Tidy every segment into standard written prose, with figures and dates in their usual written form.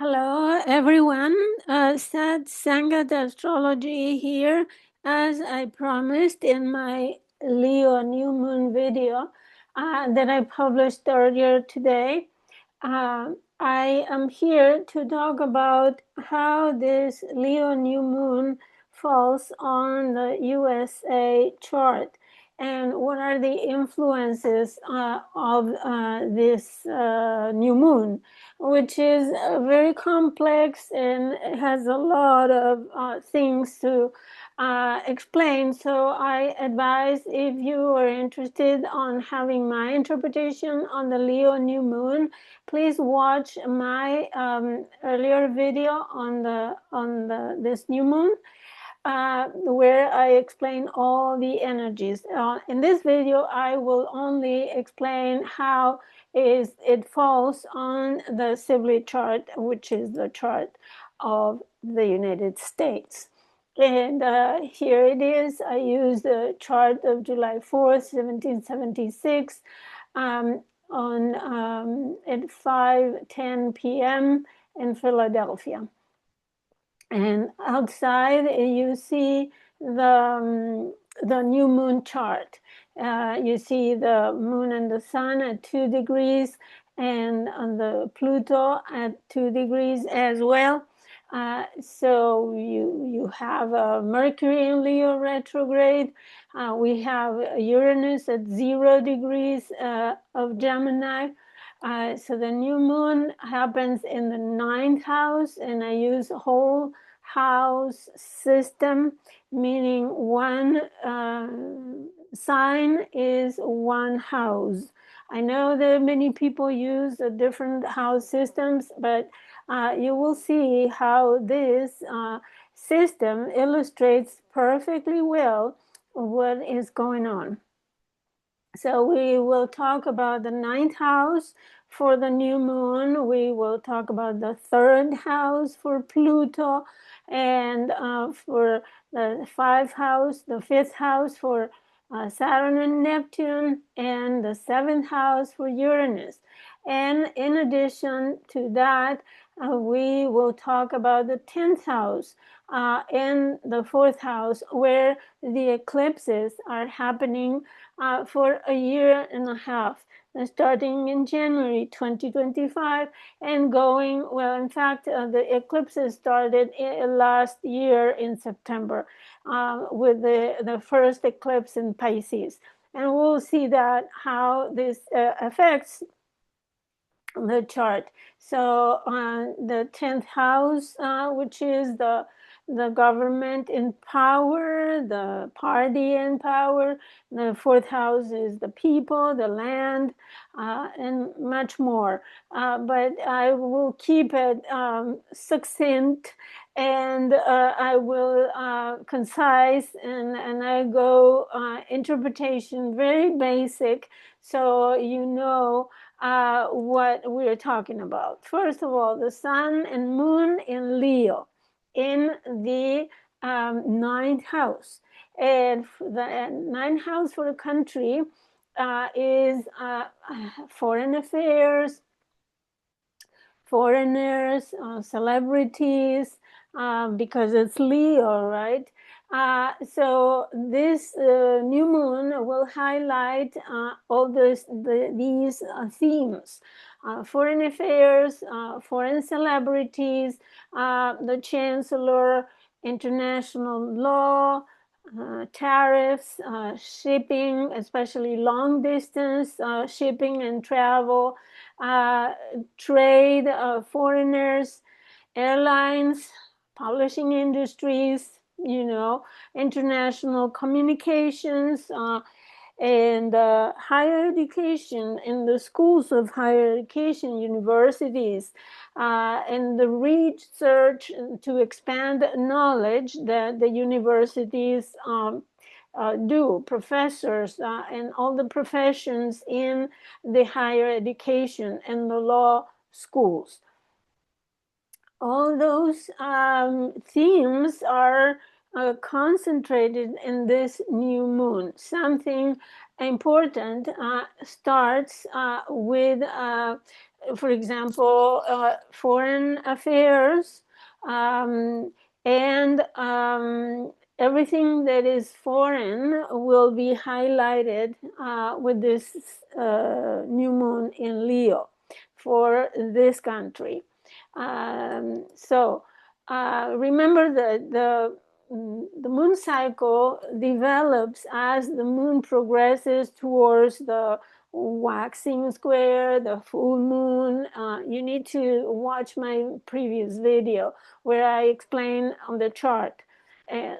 Hello, everyone. Sat Sangat Astrology here, as I promised in my Leo New Moon video that I published earlier today. I am here to talk about how this Leo New Moon falls on the USA chart and what are the influences of this new moon, which is very complex and has a lot of things to explain. So I advise, if you are interested on having my interpretation on the Leo new moon, please watch my earlier video on this new moon, where I explain all the energies. In this video, I will only explain how it falls on the Sibley chart, which is the chart of the United States. And here it is. I use the chart of July 4th, 1776, at 5:10 p.m. in Philadelphia. And outside, you see the new moon chart. You see the moon and the sun at 2 degrees, and on the Pluto at 2 degrees as well. So you have Mercury in Leo retrograde. We have Uranus at 0 degrees of Gemini. So the new moon happens in the 9th house, and I use whole house system, meaning one sign is one house. I know that many people use different house systems, but you will see how this system illustrates perfectly well what is going on. So we will talk about the 9th house for the new moon. We will talk about the 3rd house for Pluto, and for the 5th house, the 5th house for Saturn and Neptune, and the 7th house for Uranus. And in addition to that, we will talk about the 10th house and the 4th house, where the eclipses are happening for a year and a half, starting in January 2025 and going, well, in fact, the eclipses started last year in September with the first eclipse in Pisces. And we'll see that how this affects the chart. So the 10th house, which is the government in power, the party in power. The 4th house is the people, the land, and much more. But I will keep it succinct, and I will concise, and I go interpretation very basic, so you know what we're talking about. First of all, the sun and moon in Leo in the 9th house. And the 9th house for the country is foreign affairs, foreigners, celebrities, because it's Leo, right? So this new moon will highlight all these themes: foreign affairs, foreign celebrities, the chancellor, international law, tariffs, shipping, especially long distance shipping and travel, trade, foreigners, airlines, publishing industries, international communications, and higher education in the schools of higher education, universities, and the research to expand knowledge that the universities do, professors, and all the professions in the higher education and the law schools. All those themes are concentrated in this new moon. Something important starts with for example, foreign affairs, um, and everything that is foreign will be highlighted with this new moon in Leo for this country. So remember that the moon cycle develops as the moon progresses towards the waxing square, the full moon. You need to watch my previous video where I explain on the chart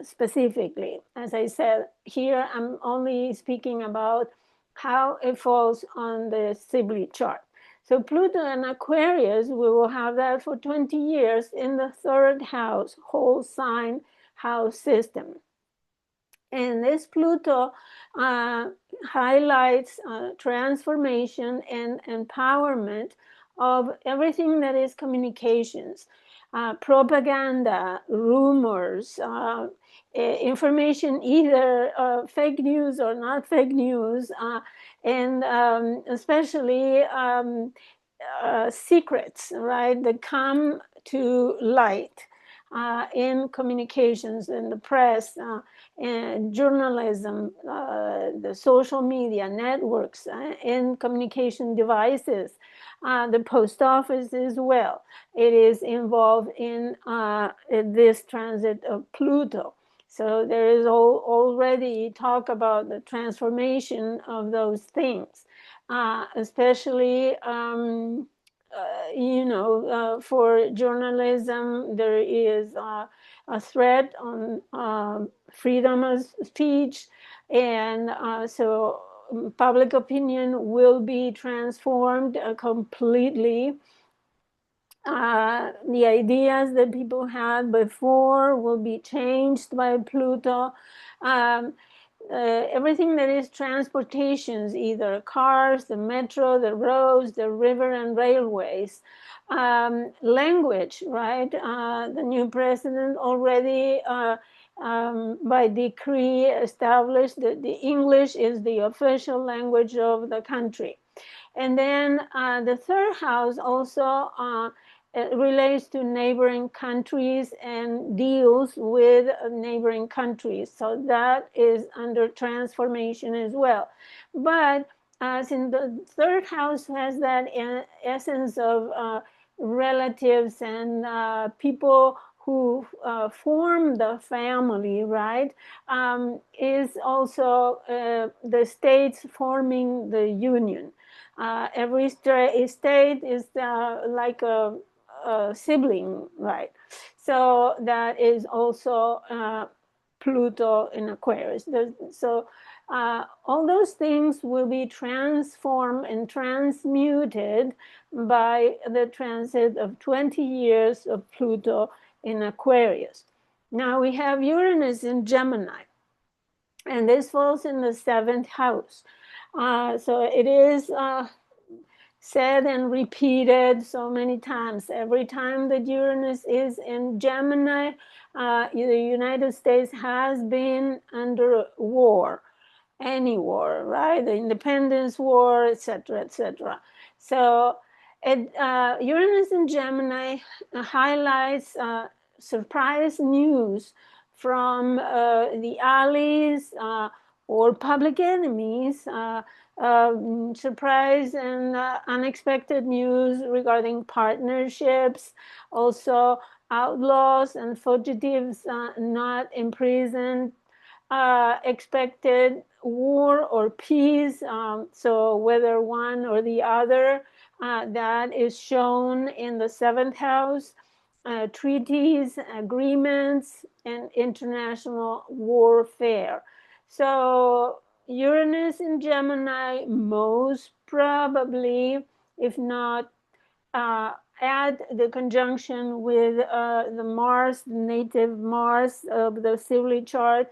specifically. As I said, here I'm only speaking about how it falls on the Sibley chart. So Pluto and Aquarius, we will have that for 20 years in the third house, whole sign house system. And this Pluto highlights transformation and empowerment of everything that is communications, propaganda, rumors, information, either fake news or not fake news, and especially secrets, right, that come to light in communications, in the press, and journalism, the social media networks, and communication devices. The post office as well. It is involved in this transit of Pluto. So there is already talk about the transformation of those things, especially for journalism. There is a threat on freedom of speech, and so public opinion will be transformed completely. The ideas that people had before will be changed by Pluto. Everything that is transportations, either cars, the metro, the roads, the river and railways. Language, right? The new president already by decree established that the English is the official language of the country. And then the third house also relates to neighboring countries and deals with neighboring countries. So that is under transformation as well. But since the third house has that essence of relatives and people who form the family, right, is also the states forming the union. Every state is like a sibling, right? So that is also Pluto in Aquarius. So all those things will be transformed and transmuted by the transit of 20 years of Pluto in Aquarius. Now we have Uranus in Gemini, and this falls in the 7th house. So it is said and repeated so many times. Every time that Uranus is in Gemini, the United States has been under war, any war, right? The Independence War, etc., etc. So Uranus in Gemini highlights surprise news from the allies or public enemies, surprise and unexpected news regarding partnerships, also outlaws and fugitives not imprisoned, expected war or peace, so whether one or the other, that is shown in the 7th house. Treaties, agreements, and international warfare. So Uranus in Gemini, most probably, if not add the conjunction with the Mars, the native Mars of the Sibley chart,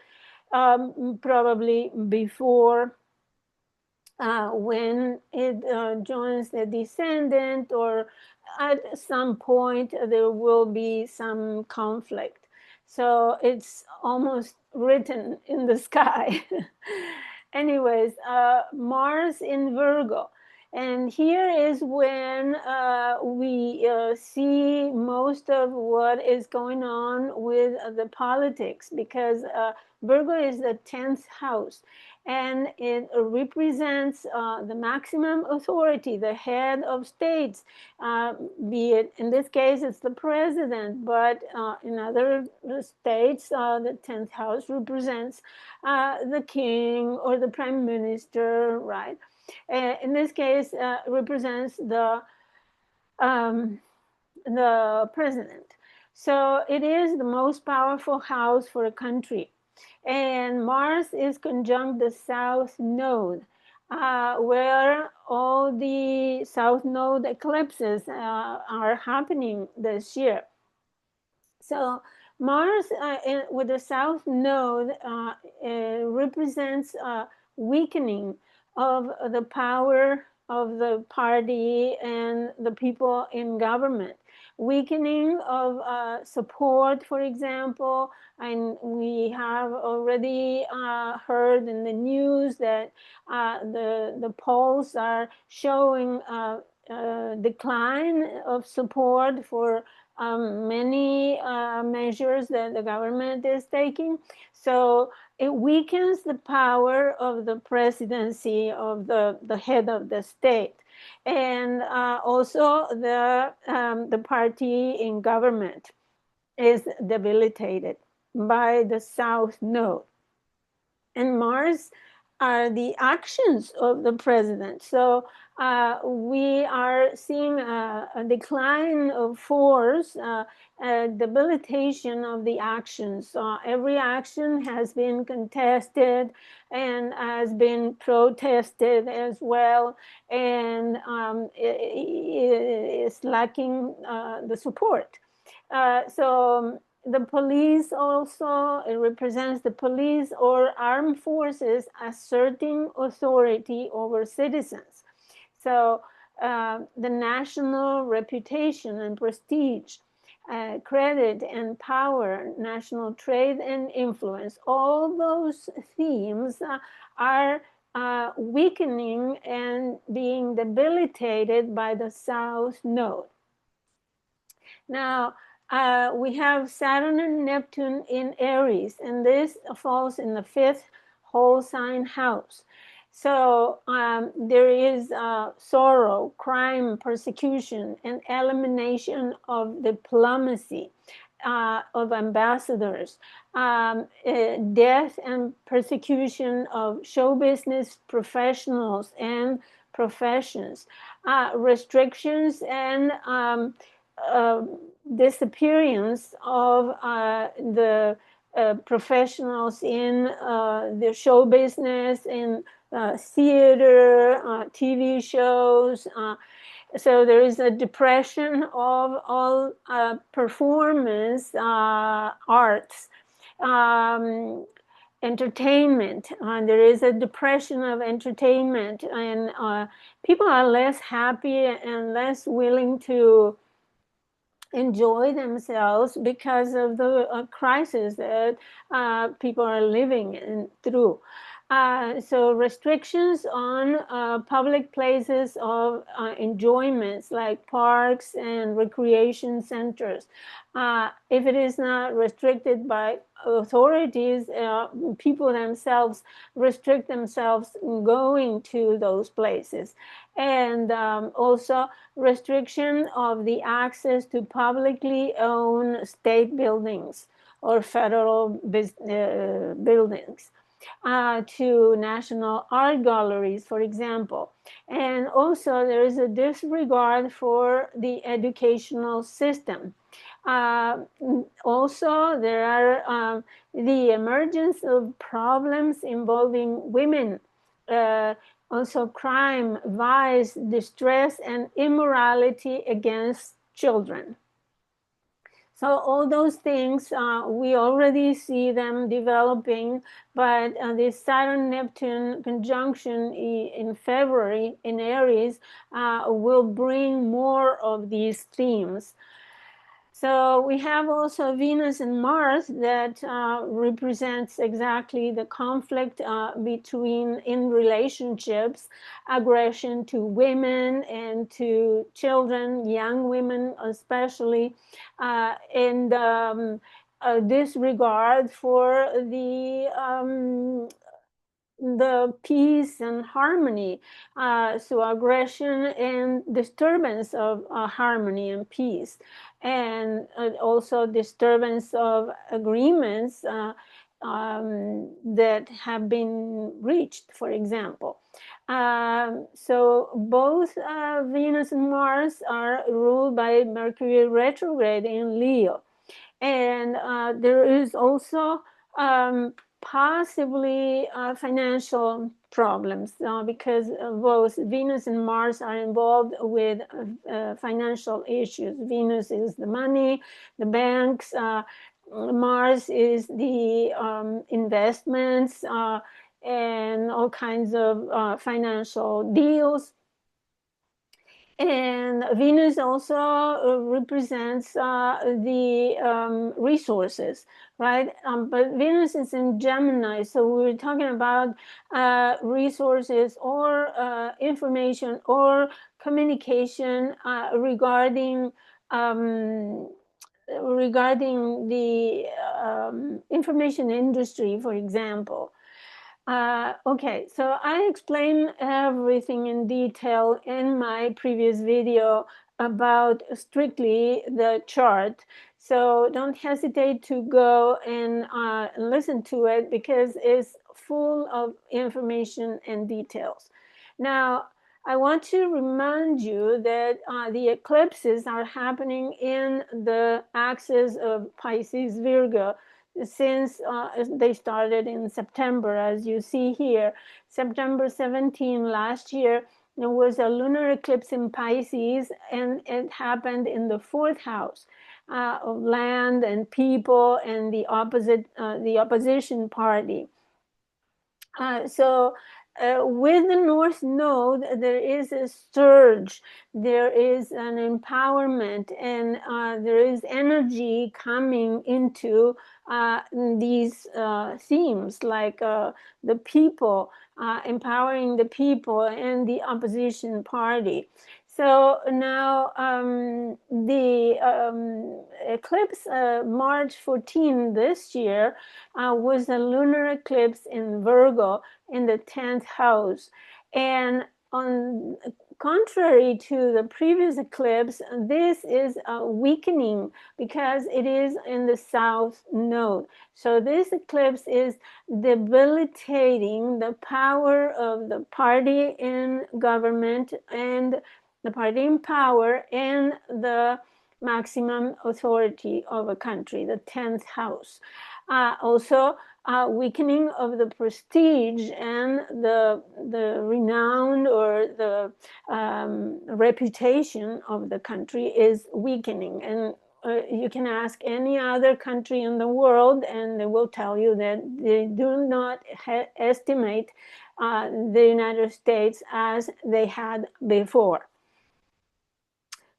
probably before when it joins the descendant, or at some point there will be some conflict. So it's almost written in the sky. Anyways, Mars in Virgo. And here is when we see most of what is going on with the politics, because Virgo is the 10th house, and it represents the maximum authority, the head of states, be it, in this case, it's the president, but in other states, the 10th house represents the king or the prime minister, right? In this case, represents um, the president. So it is the most powerful house for a country. And Mars is conjunct the South Node, where all the South Node eclipses are happening this year. So Mars with the South Node represents weakening of the power of the party and the people in government, weakening of support, for example. And we have already heard in the news that the polls are showing decline of support for many measures that the government is taking. So it weakens the power of the presidency, of the head of the state, and also the party in government is debilitated by the South Node. And Mars are the actions of the president. So we are seeing a decline of force, a debilitation of the actions. Every action has been contested and has been protested as well, and it's lacking the support. So the police also, it represents the police or armed forces asserting authority over citizens. So the national reputation and prestige, credit and power, national trade and influence, all those themes are weakening and being debilitated by the South Node. Now, we have Saturn and Neptune in Aries, and this falls in the 5th whole sign house. So there is sorrow, crime, persecution, and elimination of diplomacy, of ambassadors, death and persecution of show business professionals and professions, restrictions and disappearance of the professionals in the show business, in theater, TV shows. So there is a depression of all performance arts, entertainment. There is a depression of entertainment, and people are less happy and less willing to enjoy themselves because of the crisis that people are living through. So restrictions on public places of enjoyments like parks and recreation centers. If it is not restricted by authorities, people themselves restrict themselves going to those places. And also restriction of the access to publicly owned state buildings or federal buildings. To national art galleries, for example. And also there is a disregard for the educational system. Also, there are the emergence of problems involving women, also crime, vice, distress, and immorality against children. So all those things, we already see them developing, but this Saturn-Neptune conjunction in February in Aries will bring more of these themes. So we have also Venus and Mars that represents exactly the conflict between in relationships, aggression to women and to children, young women especially, and disregard for the peace and harmony. So aggression and disturbance of harmony and peace, and also disturbance of agreements that have been reached, for example. So both Venus and Mars are ruled by Mercury retrograde in Leo. And there is also possibly financial problems because both Venus and Mars are involved with financial issues. Venus is the money, the banks. Mars is the investments and all kinds of financial deals. And Venus also represents the resources, right? But Venus is in Gemini, so we're talking about resources or information or communication regarding the information industry, for example. Okay, so I explained everything in detail in my previous video about strictly the chart. So don't hesitate to go and listen to it because it's full of information and details. Now, I want to remind you that the eclipses are happening in the axis of Pisces Virgo since they started in September, as you see here. September 17 last year, there was a lunar eclipse in Pisces, and it happened in the fourth house of land and people and the opposition party. So with the North Node, there is a surge, there is an empowerment, and there is energy coming into these themes, like the people, empowering the people and the opposition party. So now the eclipse, March 14 this year, was a lunar eclipse in Virgo in the 10th house. And on contrary to the previous eclipse, this is a weakening because it is in the south node. So this eclipse is debilitating the power of the party in government and the party in power and the maximum authority of a country, the 10th house. Also, weakening of the prestige and the renown or the reputation of the country is weakening. And you can ask any other country in the world, and they will tell you that they do not estimate the United States as they had before.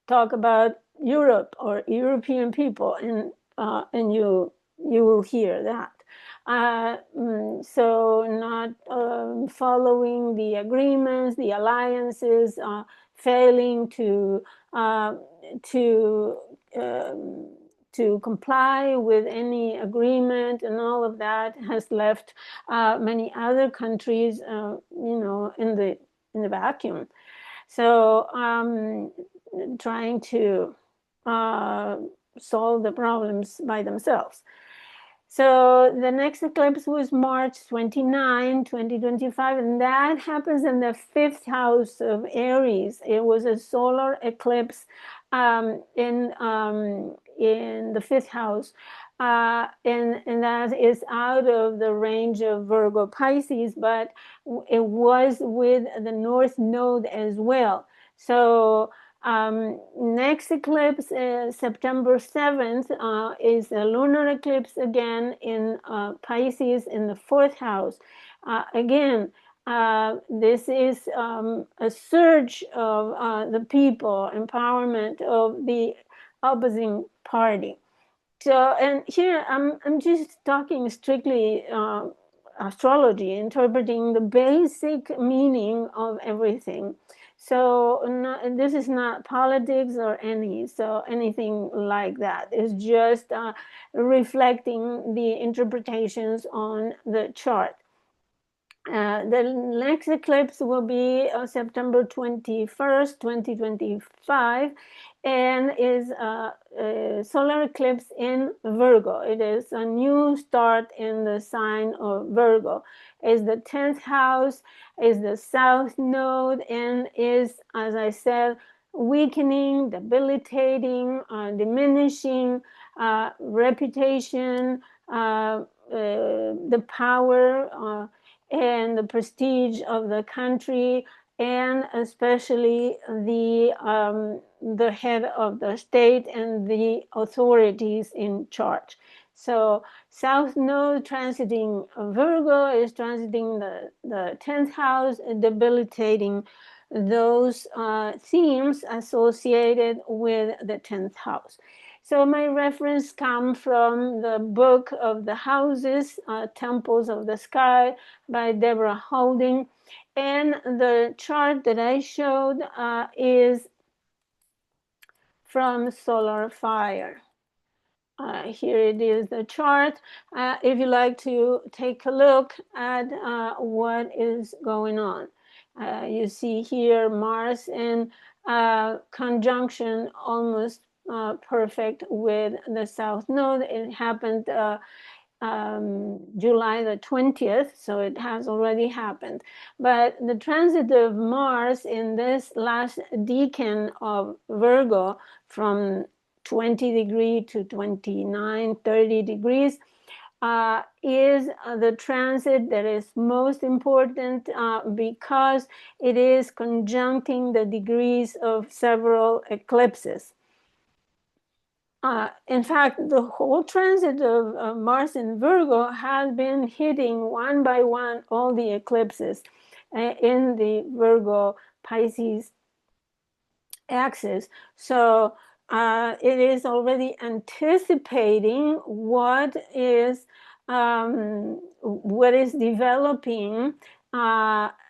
Talk about Europe or European people, and you will hear that. So not following the agreements, the alliances, failing to comply with any agreement, and all of that has left many other countries, in the vacuum. So trying to solve the problems by themselves. So the next eclipse was March 29, 2025, and that happens in the fifth house of Aries. It was a solar eclipse in the fifth house. And that is out of the range of Virgo Pisces, but it was with the North Node as well. So next eclipse, September 7th, is a lunar eclipse again in Pisces in the fourth house. Again, this is a surge of the people, empowerment of the opposing party. So, and here I'm just talking strictly astrology, interpreting the basic meaning of everything. So this is not politics or anything like that. It's just reflecting the interpretations on the chart. The next eclipse will be September 21st, 2025, and is a solar eclipse in Virgo. It is a new start in the sign of Virgo. Is the 10th house, is the south node, and is, as I said, weakening, debilitating, diminishing reputation, the power and the prestige of the country, and especially the head of the state and the authorities in charge. So South Node transiting Virgo is transiting the 10th house, debilitating those themes associated with the 10th house. So my reference come from the book of the houses, Temples of the Sky by Deborah Holding. And the chart that I showed is from Solar Fire. Here it is, the chart. If you like to take a look at what is going on. You see here Mars in conjunction almost perfect with the South Node. It happened July the 20th, so it has already happened. But the transit of Mars in this last decan of Virgo from 20 degrees to 29, 30 degrees is the transit that is most important because it is conjuncting the degrees of several eclipses. In fact, the whole transit of Mars in Virgo has been hitting one by one all the eclipses in the Virgo Pisces axis. So it is already anticipating what is developing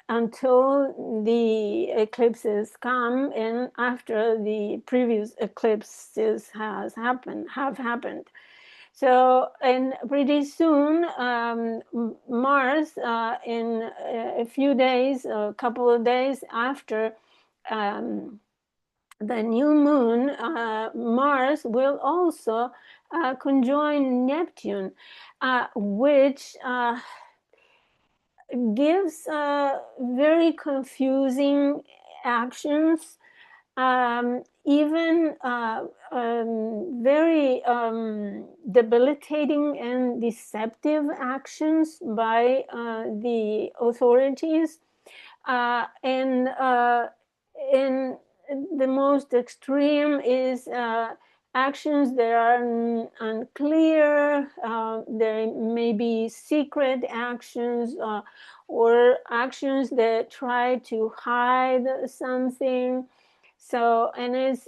until the eclipses come and after the previous eclipses have happened. So, and pretty soon, Mars, in a few days, a couple of days after the new moon, Mars will also conjoin Neptune, which gives very confusing actions, even very debilitating and deceptive actions by the authorities. And in the most extreme is actions that are unclear. There may be secret actions or actions that try to hide something. So, and it's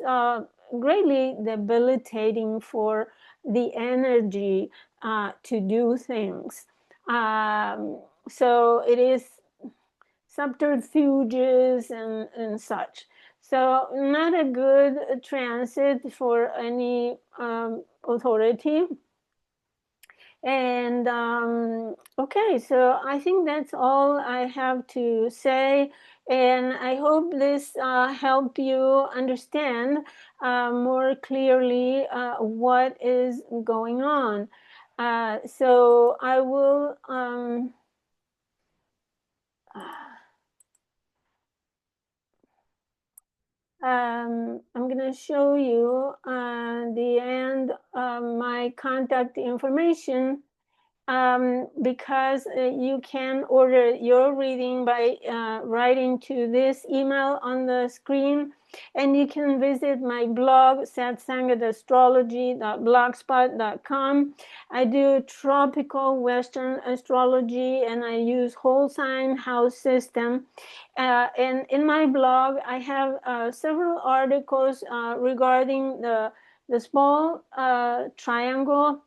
greatly debilitating for the energy to do things. So it is subterfuges and such. So not a good transit for any authority. And okay, so I think that's all I have to say. And I hope this helped you understand more clearly what is going on. So I will I'm going to show you the end of my contact information because you can order your reading by writing to this email on the screen. And you can visit my blog, satsangatastrology.blogspot.com. I do tropical Western astrology and I use whole sign house system. And in my blog, I have several articles regarding the the small triangle,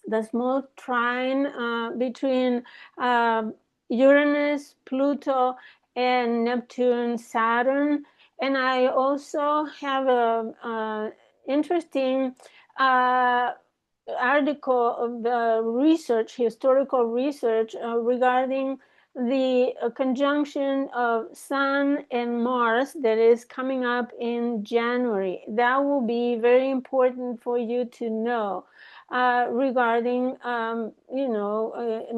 the small trine between Uranus, Pluto, and Neptune, Saturn. And I also have a interesting article of research, historical research regarding the conjunction of Sun and Mars that is coming up in January. That will be very important for you to know regarding,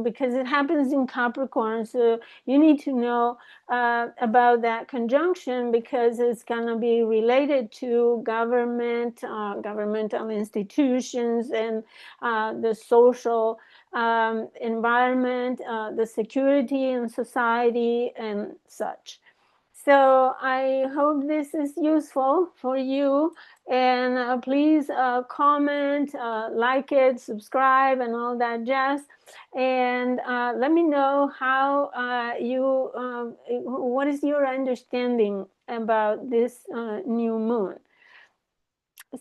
because it happens in Capricorn. So you need to know about that conjunction because it's going to be related to governmental institutions, and the social environment, the security in society, and such. So I hope this is useful for you, and please comment, like it, subscribe, and all that jazz. And let me know how what is your understanding about this new moon.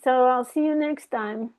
So I'll see you next time.